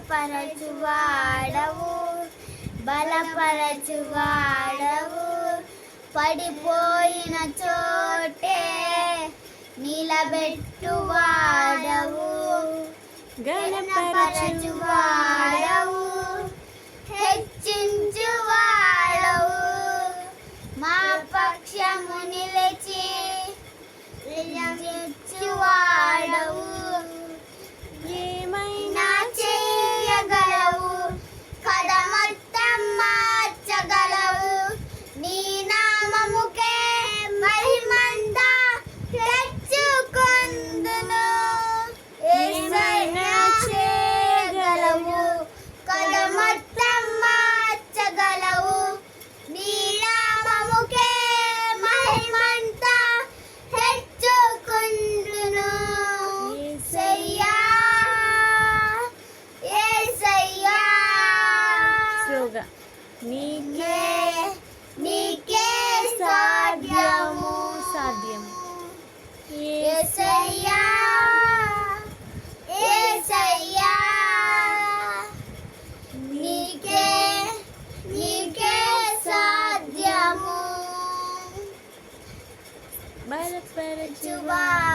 స్థిరపరచువాడవు, బలపరచువాడవు. పడిపోయిన చోటే నిలబెట్టువాడవు, గణపరచువాడవు, హెచ్చించువాడవు. మా పక్షము నిలిచి నిలిచువాడవు. ఏమైనా చేయగలవు, కథ మొత్తం మార్చగలవు. నీ నామముకే మహిమంతా తెచ్చుకొందును. ఏమైనా చేయగలవు, కథ మొత్తం మార్చగలవు. నీ నామముకే మహిమంతా తెచ్చుకొందును. యేసయ్యా, యేసయ్యా, స్లోగా. నీకే నీకే సాధ్యము, సాధ్యము. యేసయ్యా, యేసయ్యా, నీకే నీకే సాధ్యము. బలపరచువాడవు,